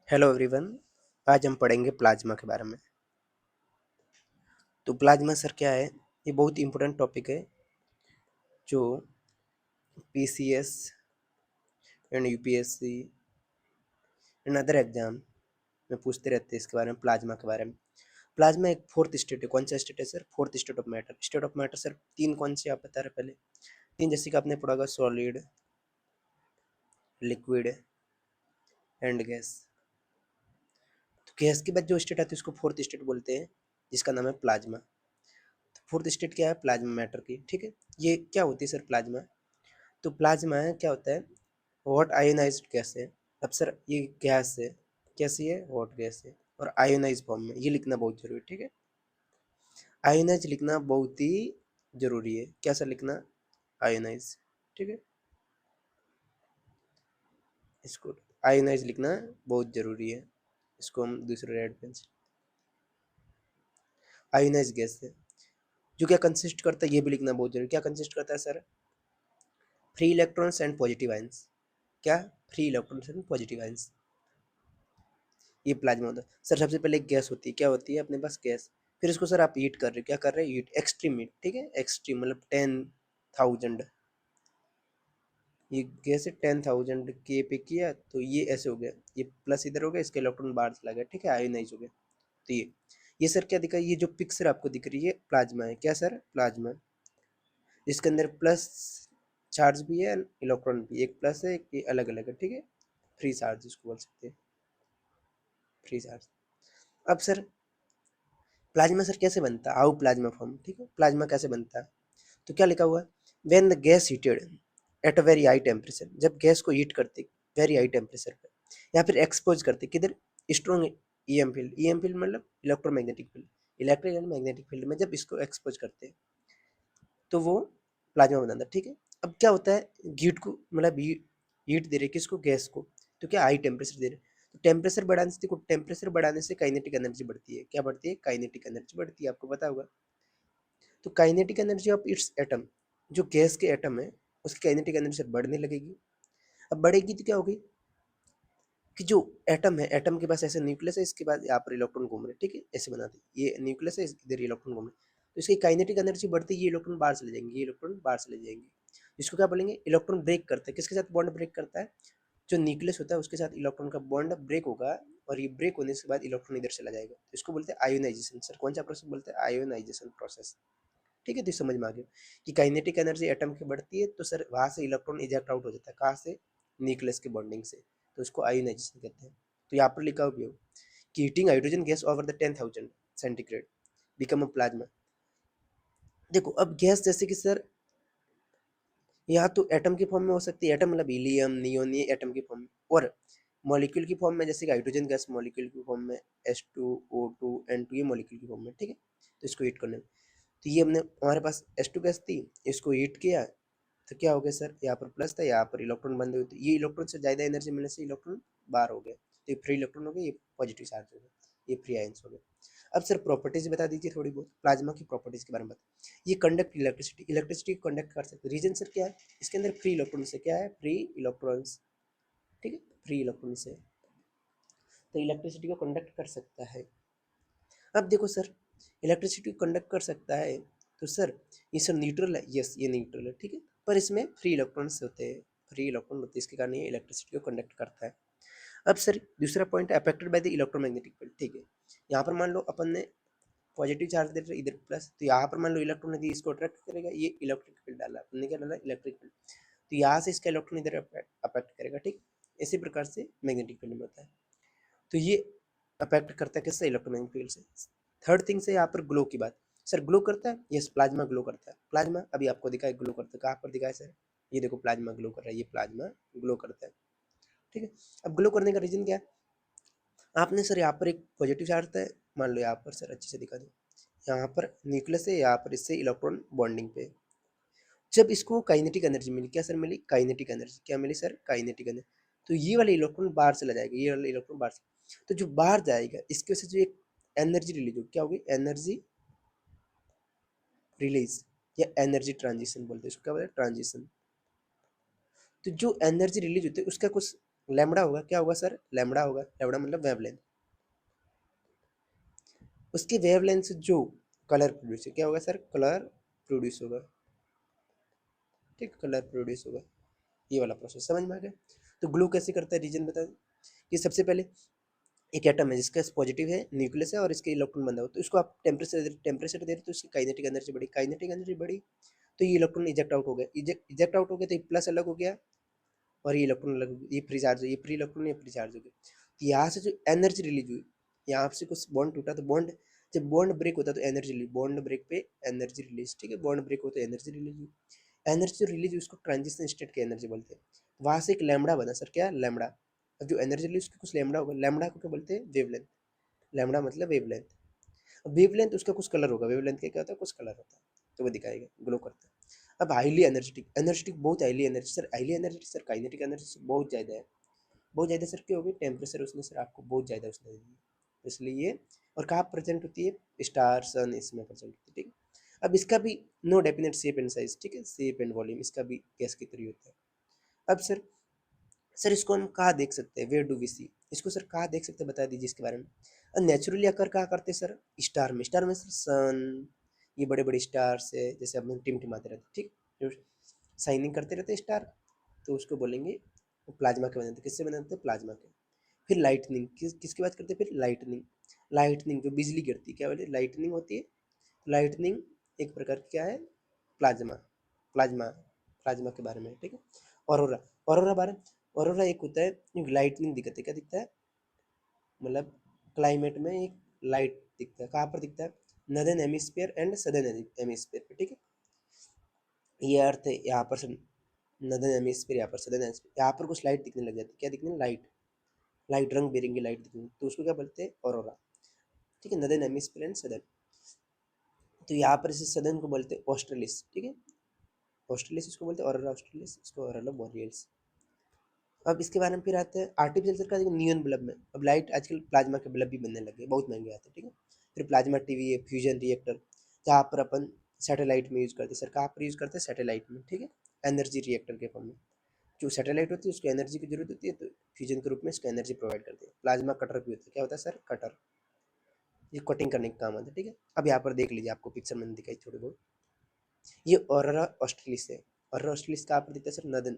Hello everyone. आज हम पढ़ेंगे प्लाज्मा के बारे में। तो प्लाज्मा सर क्या है? ये बहुत इंपॉर्टेंट टॉपिक है जो PCS and UPSC and other exam में पूछते रहते हैं इसके बारे में, प्लाज्मा के बारे में। प्लाज्मा एक फोर्थ स्टेट है। कौन सा स्टेट है sir? Fourth state of matter. State of matter sir तीन कौन से आप बता रहे पहले? तीन जैसे कि आपने पढ़ा होगा, सॉलिड, लिक्विड एंड गैस। तो गैस के बाद जो स्टेट आती है उसको फोर्थ स्टेट बोलते हैं, जिसका नाम है प्लाज्मा। फोर्थ स्टेट क्या है? प्लाज्मा मैटर की। ठीक है, ये क्या होती है सर प्लाज्मा? तो प्लाज्मा क्या होता है? हॉट आयोनाइज्ड गैस है। अब सर ये गैस है, कैसी है? हॉट गैस है और आयोनाइज फॉर्म में। ये लिखना बहुत जरूरी है, ठीक है? आयोनाइज लिखना बहुत ही जरूरी है। क्या सर लिखना? आयोनाइज। ठीक है, इसको आयोनाइज लिखना बहुत जरूरी है। इसको हम दूसरे रेड पेन से, आयोनाइज गैस है जो क्या कंसिस्ट करता है, ये भी लिखना बहुत जरूरी। क्या कंसिस्ट करता है sir? Free electrons and positive ions. क्या? Free electrons and positive ions, ये प्लाज्मा होता है सर। सबसे पहले गैस होती है। क्या होती है अपने पास? गैस। फिर इसको सर आप हीट कर रहे हो। क्या कर रहे हैं? Heat, extreme heat. ठीक है, एक्सट्रीम मतलब 10,000। ये गैस है 10,000 के पे किया तो ये ऐसे हो गया, ये प्लस इधर हो गया, इसके इलेक्ट्रॉन बाहर चला गया। ठीक है, आयोनाइज हो गया। तो ये सर क्या दिखा? ये जो पिक्चर आपको दिख रही है प्लाज्मा है। क्या सर? प्लाज्मा। इसके अंदर प्लस चार्ज भी है, इलेक्ट्रॉन भी। एक प्लस है, एक अलग अलग है। ठीक है, फ्री चार्ज इसको बोल सकते हैं, फ्री चार्ज। अब सर प्लाज्मा सर कैसे बनता है? How plasma form. ठीक है, प्लाज्मा कैसे बनता है? तो क्या लिखा हुआ है? When the gas heated at a very high temperature. जब गैस को हीट करते वेरी हाई टेम्परेचर पर, या फिर एक्सपोज करते किधर? Strong EM field. EM field मतलब electromagnetic field, electric and magnetic field में जब इसको एक्सपोज करते हैं तो वो प्लाज्मा बनाता है। ठीक है, अब क्या होता है? हीट को मतलब हीट दे रहे किसको? गैस को। तो क्या? हाई टेम्परेचर दे रहे। तो टेम्परेचर बढ़ाने से, देखो टेम्परेचर बढ़ाने से काइनेटिक एनर्जी बढ़ती है। क्या बढ़ती है? काइनेटिक एनर्जी बढ़ती है, आपको पता होगा। तो kinetic energy of its atom, जो गैस के एटम है उसकी काइनेटिक एनर्जी बढ़ने लगेगी। अब बढ़ेगी तो क्या होगी कि जो एटम है, एटम के पास ऐसे न्यूक्लियस है, इसके बाद यहाँ पर इलेक्ट्रॉन घूम रहे। ठीक है, ऐसे बनाते ये न्यूक्लियस है, इधर इलेक्ट्रॉन घूम रहे। तो इसकी काइनेटिक एनर्जी बढ़ती है, ये इलेक्ट्रॉन बाहर चले जाएंगे, ये इलेक्ट्रॉन बाहर चले जाएंगे। इसको क्या बोलेंगे? इलेक्ट्रॉन ब्रेक करता है। किसके साथ बॉन्ड ब्रेक करता है? जो न्यूक्लियस होता है उसके साथ इलेक्ट्रॉन का बॉन्ड ब्रेक होगा, और ये ब्रेक होने के बाद इलेक्ट्रॉन इधर चला जाएगा। तो इसको बोलते हैं आयोनाइजेशन। सर कौन सा प्रोसेस बोलते हैं? Ionization process. ठीक है, तो समझ में आ गया कि काइनेटिक एनर्जी एटम की बढ़ती है तो सर वहां से इलेक्ट्रॉन इजेक्ट आउट हो जाता है। कहाँ से? न्यूक्लियस के बॉन्डिंग से। तो उसको आयोनाइजेशन कहते हैं। तो यहाँ पर लिखा हुआ भी हो कि heating hydrogen gas over the 10,000 centigrade become a plasma. देखो अब गैस जैसे कि सर या तो एटम की फॉर्म में हो सकती है, एटम मतलब हीलियम, नियोन, ये एटम की फॉर्म में, और मॉलिक्यूल की फॉर्म में, जैसे कि हाइड्रोजन गैस मॉलिक्यूल की फॉर्म में, H2O2N2, ये मॉलिक्यूल की फॉर्म में। ठीक है, तो इसको हीट करने में, तो ये हमने हमारे पास H2 गैस थी, इसको हीट किया तो क्या हो गया सर? यहाँ पर प्लस था, यहाँ पर इलेक्ट्रॉन बंद हुए, तो ये इलेक्ट्रॉन से ज़्यादा एनर्जी मिलने से इलेक्ट्रॉन बाहर हो गया, तो ये फ्री इलेक्ट्रॉन हो गया, ये पॉजिटिव चार्ज हो गया, ये फ्री आयंस हो गया। अब सर प्रॉपर्टीज बता दीजिए थोड़ी बहुत, प्लाज्मा की प्रॉपर्टीज के बारे में बता। ये कंडक्ट इलेक्ट्रिसिटी, इलेक्ट्रिसिटी कंडक्ट कर सकते। रीजन सर क्या है? इसके अंदर फ्री इलेक्ट्रॉन्स है। क्या है? Free electrons. ठीक है, फ्री इलेक्ट्रॉन्स है तो इलेक्ट्रिसिटी को कंडक्ट कर सकता है। अब देखो सर, इलेक्ट्रिसिटी को कंडक्ट कर सकता है तो सर ये सर न्यूट्रल है। यस, ये न्यूट्रल है। ठीक है, पर इसमें फ्री इलेक्ट्रॉन्स होते हैं, फ्री इलेक्ट्रॉन होते हैं, इसके कारण ये इलेक्ट्रिसिटी को कंडक्ट करता है। अब सर दूसरा पॉइंट है affected by the electromagnetic field. ठीक है, यहाँ पर मान लो अपन ने पॉजिटिव चार्ज दे रहे इधर प्लस, तो यहाँ पर मान लो इलेक्ट्रॉन है, इसको अट्रैक्ट करेगा, ये इलेक्ट्रिक फील्ड डाला अपन ने। क्या डाला? Electric field. तो यहाँ से इसका इलेक्ट्रॉन इधर अफेक्ट करेगा। ठीक, इसी प्रकार से मैग्नेटिक फील्ड में होता है। तो ये अफेक्ट करता है किससे? इलेक्ट्रोमैग्नेटिक फील्ड से। थर्ड थिंग से यहाँ पर ग्लो की बात। सर ग्लो करता है? यस, प्लाज्मा ग्लो करता है। प्लाज्मा अभी आपको दिखा है ग्लो करता है, कहाँ पर दिखा है सर? ये देखो प्लाज्मा ग्लो कर रहा है, ये प्लाज्मा ग्लो करता है। ठीक है, अब ग्लो करने का रीजन क्या है? आपने सर यहाँ पर एक पॉजिटिव चार्ज है, मान लो यहाँ पर सर अच्छे से दिखा दो, यहाँ पर न्यूक्लियस है, यहाँ पर इससे इलेक्ट्रॉन बॉन्डिंग पे। जब इसको काइनेटिक एनर्जी मिली, क्या सर मिली? Kinetic energy. क्या मिली सर? Kinetic energy. तो ये वाला इलेक्ट्रॉन बाहर चला जाएगा, ये वाला इलेक्ट्रॉन बाहर से, तो जो बाहर जाएगा इसकी वजह से जो एक एनर्जी रिलीज होगी, क्या होगी? एनर्जी रिलीज, या एनर्जी ट्रांजिशन बोलते हैं इसको। क्या बोलते हैं? ट्रांजिशन। तो जो एनर्जी रिलीज होती है उसका कुछ लैम्बडा होगा, क्या होगा सर, लैम्बडा होगा, लैम्बडा मतलब वेवलेंथ। उसकी वेवलेंथ से जो कलर प्रोड्यूस है, क्या होगा सर, कलर प्रोड्यूस होगा, ठीक, कलर प्रोड्यूस होगा। ये वाला प्रोसेस समझ में आ गया। तो ग्लू कैसे करता है, रीजन बता दें कि सबसे पहले एक एटम है जिसका पॉजिटिव है, न्यूक्लियस है और इसके इलेक्ट्रॉन बंधा हो, तो इसको आप टेम्परेचर दे रहे तो इसकी काइनेटिक एनर्जी बढ़ी, काइनेटिक एनर्जी बढ़ी तो ये इलेक्ट्रॉन इजेक्ट आउट हो गया, इजेक्ट आउट हो गया तो ये प्लस अलग हो गया और ये इलेक्ट्रॉन अलग हो गया, ये फ्री चार्ज, ये फ्री इलेक्ट्रॉन, ये फ्री चार्ज हो गया। तो यहाँ से जो एनर्जी रिलीज हुई, यहाँ से कुछ बॉन्ड टूटा तो बॉन्ड, जब बॉन्ड ब्रेक होता है तो एनर्जी रिलीज, बॉन्ड ब्रेक पे एनर्जी रिलीज, ठीक है, बॉन्ड ब्रेक होता है एनर्जी रिलीज हुई, एनर्जी जो रिलीज हुई उसको ट्रांजिशन स्टेट की एनर्जी बोलते हैं। वहां से एक लैम्बडा बना सर, क्या लैम्बडा, अब जो एनर्जी रिलीज उसकी कुछ लैम्बडा होगा, लैम्बडा को क्या बोलते हैं, वेवलेंथ, लैम्बडा मतलब वेवलेंथ। वेवलेंथ उसका कुछ कलर होगा, वेवलेंथ का क्या होता है, कुछ कलर होता है, तो वो दिखाएगा, ग्लो करता है। अब हाईली एनर्जेटिक, एनर्जेटिक बहुत highly energy sir, highly energetic sir, kinetic energy से बहुत ज़्यादा है, बहुत ज़्यादा सर, क्या होगी, टेम्परेचर उसने सर आपको बहुत ज़्यादा उसने दे दी, इसलिए ये, और कहाँ प्रेजेंट होती है, स्टार सन इसमें प्रेजेंट होती है, ठीक है। अब इसका भी no definite shape and size, ठीक है, शेप एंड वॉल्यूम इसका भी गैस की तरह होता है। अब सर इसको हम कहाँ देख सकते हैं, वेयर डू वी सी, इसको सर कहाँ देख सकते हैं, बता दीजिए इसके बारे में। नेचुरली अकर कहाँ करते हैं सर, स्टार में, स्टार में सर सन, ये बड़े बड़े स्टार से जैसे अपने टिमटिमाते रहते, ठीक, जो शाइनिंग करते रहते स्टार, तो उसको बोलेंगे प्लाज्मा के बनाते, किससे बनाते हैं, प्लाज्मा के। फिर लाइटनिंग, किसकी बात करते हैं, फिर लाइटनिंग, लाइटनिंग जो बिजली गिरती है क्या बोले, लाइटनिंग होती है, लाइटनिंग एक प्रकार की क्या है, प्लाज्मा, प्लाज्मा, प्लाज्मा के बारे में, ठीक है। ऑरोरा, ऑरोरा बारे, ऑरोरा एक होता है लाइटनिंग दिखती है, क्या दिखता है, मतलब क्लाइमेट में एक लाइट दिखता है, कहाँ पर दिखता है, northern hemisphere and southern hemisphere पे, ठीक है। ये अर्थ है यहाँ पर नदर्न हेमिस्फीयर, यहाँ पर सदर्न हेमिस्फीयर, यहाँ पर कुछ लाइट दिखने लग जाती है, क्या दिखने, लाइट, लाइट रंग बिरंगी लाइट दिखनी, तो उसको क्या बोलते हैं, ऑरोरा, ठीक है, नदर्न हेमिस्फीयर एंड सदर्न। तो यहाँ पर इसे सदर्न को बोलते हैं ऑस्ट्रेलिस, ठीक है, ऑस्ट्रेलिस इसको बोलते हैं, ऑरोरा ऑस्ट्रेलिस, इसको ऑरोरा बोरियल्स। अब इसके बारे में फिर आते हैं आर्टिफिशियल सर का नियॉन बल्ब में, अब लाइट आजकल प्लाज्मा के बल्ब भी बनने लगे, बहुत महंगे आते हैं, ठीक है। फिर प्लाज्मा टीवी है, फ्यूजन रिएक्टर, जहाँ पर अपन सैटेलाइट में यूज़ करते हैं सर, कहाँ पर यूज़ करते हैं, सैटेलाइट में, ठीक है, एनर्जी रिएक्टर के फॉर्म में, जो सैटेलाइट होती है उसको एनर्जी की जरूरत होती है, तो फ्यूजन के रूप में इसको एनर्जी प्रोवाइड करते हैं। प्लाज्मा कटर भी होता है, क्या होता है सर, कटर, ये कटिंग करने का काम आता है, ठीक है। अब यहाँ पर देख लीजिए, आपको पिक्चर मैंने दिखाई थोड़ी बहुत, ये ऑरोरा ऑस्ट्रेलिस है, ऑरोरा ऑस्ट्रेलिस कहाँ पर दिखता है sir, northern,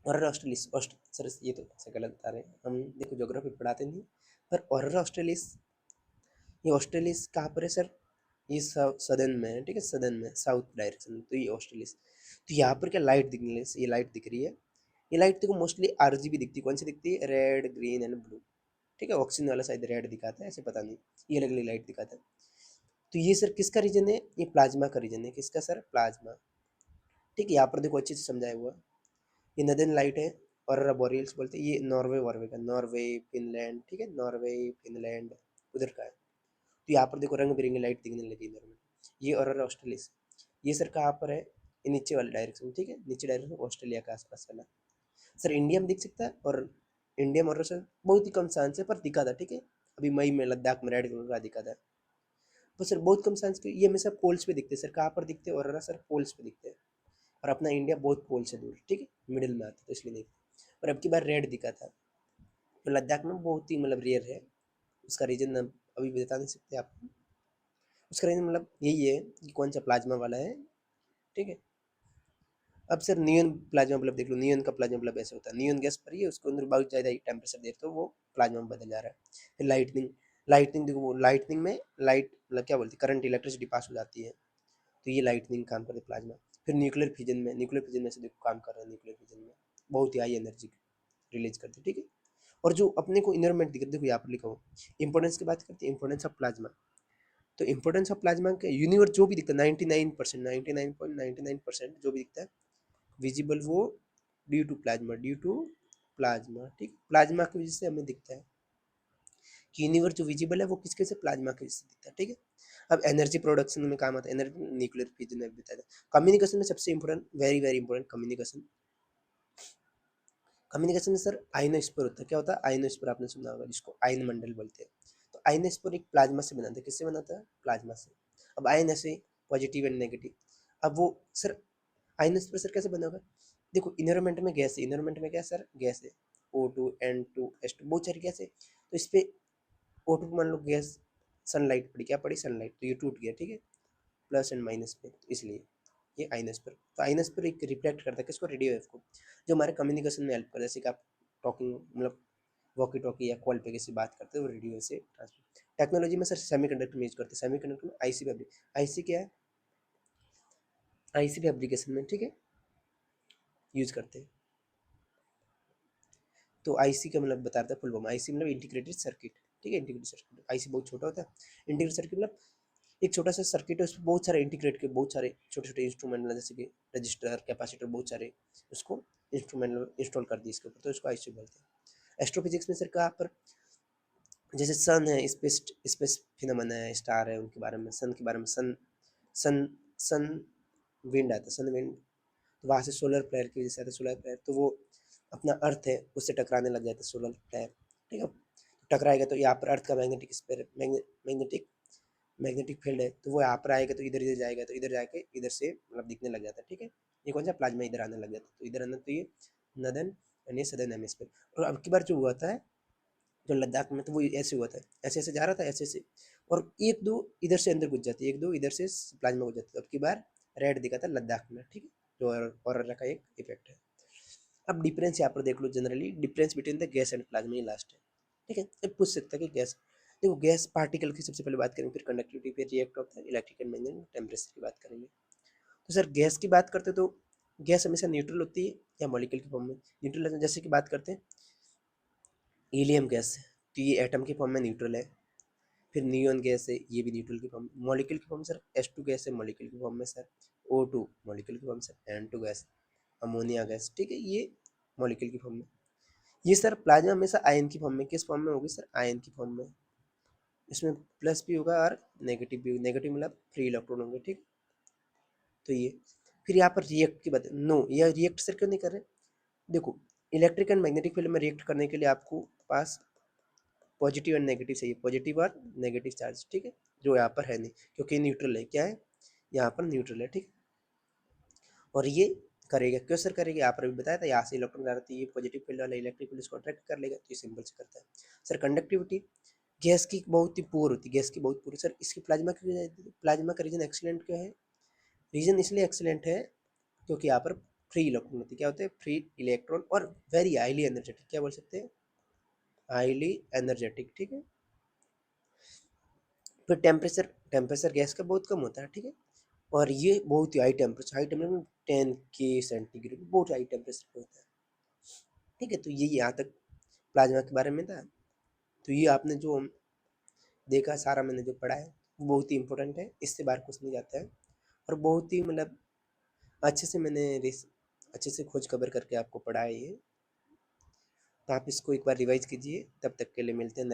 aurora australis, sir ये तो ऐसे गलत बता रहे हैं हम, देखो ज्योग्राफी पढ़ाते नहीं, पर ऑरोरा ऑस्ट्रेलिस, ये ऑस्ट्रेलिस कहाँ पर है सर, ये सदर्न में है, ठीक है, सदर्न में, साउथ डायरेक्शन में, तो ये ऑस्ट्रेलिस। तो यहाँ पर क्या लाइट दिखने लगी, ये लाइट दिख रही है, ये लाइट देखो मोस्टली आरजीबी दिखती है, कौन सी दिखती है, रेड ग्रीन एंड ब्लू, ठीक है, ऑक्सीजन वाला शायद रेड दिखाता है, ऐसे पता नहीं, ये अलग अलग लाइट दिखाता है। तो ये सर किसका रीजन है, ये प्लाज्मा का रीजन है, किसका सर, प्लाज्मा, ठीक है। यहाँ पर देखो अच्छे से समझाया हुआ, ये नदर्न लाइट है, और बोरियल्स बोलते हैं, ये नॉर्वे वॉर्वे का, नॉर्वे फिनलैंड, ठीक है, नॉर्वे फिनलैंड उधर का है। तो यहाँ पर देखो रंग बिरंगी लाइट दिखने लगी इधर में, ये और ऑस्ट्रेलिया, ये सर कहाँ पर है, ये नीचे वाले डायरेक्शन, ठीक है, नीचे डायरेक्शन ऑस्ट्रेलिया के आसपास वाला, सर इंडिया में दिख सकता है, और इंडिया में और सर बहुत ही कम चांस है, पर दिखा था, ठीक है, अभी मई में लद्दाख में रेड कलर का दिखा था, तो सर बहुत कम चांस, ये हमेशा पोल्स पे दिखते हैं सर, कहाँ पर दिखते हैं, और सर पोल्स पे दिखते हैं, और अपना इंडिया बहुत पोल से दूर, ठीक है, मिडिल में आता है, तो इसलिए नहीं, पर अब की बार रेड दिखा था, तो लद्दाख में बहुत ही मतलब रेयर है, उसका रीजन अभी बता नहीं सकते आपको, उसका रीजन मतलब यही है कि कौन सा प्लाज्मा वाला है, ठीक है। अब सर नियन प्लाज्मा बल्ब देख लो, नियन का प्लाज्मा बल्ब ऐसा होता है, नियन गैस पर ही है, उसको अंदर बहुत ज़्यादा टेम्परेचर दे तो वो प्लाज्मा में बदल जा रहा है। फिर लाइटनिंग, लाइटनिंग देखो, लाइटनिंग में लाइट मतलब क्या बोलती है, करंट इलेक्ट्रिसिटी पास हो जाती है, तो ये लाइटनिंग काम करती है प्लाज्मा। फिर न्यूक्लियर फिजन में, न्यूक्लियर फिजन में से देखो काम कर रहा है, न्यूक्लियर फिजन में बहुत ही हाई एनर्जी रिलीज करती है, ठीक है। और जो अपने को इन्वायरमेंट दिख देखो यहाँ पर लिखा हो, इंपॉर्टेंस की बात करते हैं, इंपॉर्टेंस ऑफ प्लाज्मा, तो इंपॉर्टेंस ऑफ प्लाज्मा के यूनिवर्स जो भी दिखता है 99%, 99.99% जो भी दिखता है विजिबल, वो due to plasma, due to plasma, ठीक, प्लाज्मा की वजह से हमें दिखता है कि यूनिवर्स जो विजिबल है वो किसके से, प्लाज्मा की वजह से दिखता है, ठीक है। अब एनर्जी प्रोडक्शन में काम आता है, एनर्जी न्यूक्लियर फिजन में बताया था। कम्युनिकेशन में सबसे important, very very important, communication, communication में सर आयनोस्फीयर होता है, क्या होता है, आयनोस्फीयर आपने सुना होगा, जिसको आयन मंडल बोलते हैं, तो आयनोस्फीयर एक प्लाज्मा से बनाता है, किससे बनाता है, प्लाज्मा से। अब आयन ऐसे पॉजिटिव एंड नेगेटिव, अब वो सर आयनोस्फीयर सर कैसे बना होगा, देखो इन्वायरमेंट में गैस है, इन्वायरमेंट में क्या है सर, गैस है, O2 N2 H2 बहुत सारी गैस है। तो इस पे O2 मान लो गैस, सनलाइट पड़ी, क्या पड़ी, सनलाइट, तो ये टूट गया, ठीक है, प्लस एंड माइनस पे, तो इसलिए ये आइनोस्फीयर। तो आइनोस्फीयर एक रिफ्लेक्ट करता है किसको, रेडियो वेव को, जो हमारे कम्युनिकेशन में हेल्प करता है, जैसे कि आप टॉकिंग मतलब वॉकी टॉकी या कॉल पे किसी बात करते हो, रेडियो से ट्रांसमिट। टेक्नोलॉजी में सर सेमीकंडक्टर में यूज करते हैं, सेमीकंडक्टर में आईसी फैब्रिक, आईसी क्या है, आईसी फैब्रिकेशन में, ठीक है, यूज करते हैं। तो आईसी का मतलब बता रहा था फुल फॉर्म, आईसी मतलब इंटीग्रेटेड सर्किट, ठीक है, इंटीग्रेटेड सर्किट, आईसी बहुत छोटा होता है। इंटीग्रेटेड सर्किट मतलब एक छोटा सा सर्किट है, उसमें बहुत सारे इंटीग्रेट के बहुत सारे छोटे छोटे इंस्ट्रूमेंट, जैसे कि रजिस्टर, कैपेसिटर, बहुत सारे उसको इंस्ट्रूमेंट इंस्टॉल कर दिए इसके ऊपर, तो इसको आईसी बोलते हैं। एस्ट्रोफिजिक्स में सर कहाँ पर, जैसे सन है, स्पेस स्पेस फिनोमेना है, स्टार है, उनके बारे में, सन के बारे में, सन सन सन विंड आता है, सन विंड, तो वहाँ से सोलर फ्लेयर की वजह से आता है, सोलर फ्लेयर, तो वो अपना अर्थ है उससे टकराने लग जाता है सोलर फ्लेयर, ठीक है, टकराएगा तो यहाँ पर अर्थ का magnetic sphere, magnetic magnetic field है, तो वो यहाँ पर आएगा तो इधर इधर जाएगा, तो इधर जाके इधर से मतलब दिखने लग जाता है, ठीक है, ये कौन सा प्लाज्मा इधर आने लग जाता है, तो इधर आना, तो ये नदन यानी सदर्न हेमिस्फीयर। और अब की बार जो हुआ था जो लद्दाख में, तो वो ऐसे हुआ था, ऐसे ऐसे जा रहा था, ऐसे ऐसे, और एक दो इधर से अंदर घुस जाती है, एक दो इधर से प्लाज्मा घुस जाती है, अब की बार रेड दिखा था लद्दाख में, ठीक है, जो ऑरोरा का एक इफेक्ट है। अब डिफरेंस यहाँ पर देख लो, generally difference between the gas and plasma, ये लास्ट है, ठीक है। अब पूछ सकता है कि गैस, देखो गैस पार्टिकल की सबसे पहले बात करेंगे, फिर कंडक्टिविटी, फिर रिएक्ट होता है, इलेक्ट्रिक एंड मैग्नेटिक टेम्परेचर की बात करेंगे। तो सर गैस की बात करते तो गैस हमेशा न्यूट्रल होती है या मॉलिक्यूल की फॉर्म में, न्यूट्रल, जैसे कि बात करते हैं हीलियम गैस, तो ये एटम की फॉर्म में न्यूट्रल है। फिर नियॉन गैस है, ये भी न्यूट्रल की फॉर्म, मॉलिक्यूल की फॉर्म सर H2 गैस है, मॉलिक्यूल की फॉर्म में सर O2 मॉलिक्यूल की form sir N2 gas, ammonia gas, ठीक है, ये मॉलिक्यूल की फॉर्म में। ये सर प्लाज्मा हमेशा आयन की फॉर्म में, किस फॉर्म में होगी सर, आयन की फॉर्म में, इसमें प्लस भी होगा और नेगेटिव भी, नेगेटिव मतलब फ्री इलेक्ट्रॉन होंगे, ठीक। तो ये फिर यहाँ पर रिएक्ट की बात, नो यह रिएक्ट सर क्यों नहीं कर रहे, देखो इलेक्ट्रिक एंड मैग्नेटिक फील्ड में रिएक्ट करने के लिए आपको पास पॉजिटिव एंड नेगेटिव चाहिए, पॉजिटिव और नेगेटिव चार्ज, ठीक है, जो यहाँ पर है नहीं, क्योंकि न्यूट्रल है, क्या है, यहाँ पर न्यूट्रल है, ठीक। और ये करेगा, क्यों सर करेगा, यहाँ पर भी बताया था, यहाँ से इलेक्ट्रॉन जा रहा था, ये पॉजिटिव फील्ड वाला इलेक्ट्रिक फील्ड इसको अट्रैक्ट कर लेगा, तो ये सिंपल से करता है। सर कंडक्टिविटी, गैस की बहुत ही पुअर होती है, गैस की बहुत पुअर, सर इसकी प्लाज्मा का रीजन एक्सीलेंट क्यों है, रीजन इसलिए एक्सीलेंट है क्योंकि यहाँ पर फ्री इलेक्ट्रॉन होती है, क्या होते हैं, फ्री इलेक्ट्रॉन, और वेरी हाईली एनर्जेटिक, क्या बोल सकते हैं, हाईली एनर्जेटिक, ठीक है। फिर टेम्परेचर, टेम्परेचर गैस का बहुत कम होता है, ठीक है, और ये बहुत ही हाई टेम्परेचर 10 K सेंटीग्रेड, बहुत हाई टेम्परेचर पे होता है, ठीक है। तो ये यहाँ तक प्लाज्मा के बारे में था। तो ये आपने जो देखा सारा, मैंने जो पढ़ा है वो बहुत ही इंपॉर्टेंट है, इससे बाहर कुछ नहीं जाता है, और बहुत ही मतलब अच्छे से मैंने अच्छे से खोज खबर करके आपको पढ़ा है ये, तो आप इसको एक बार रिवाइज कीजिए, तब तक के लिए मिलते हैं।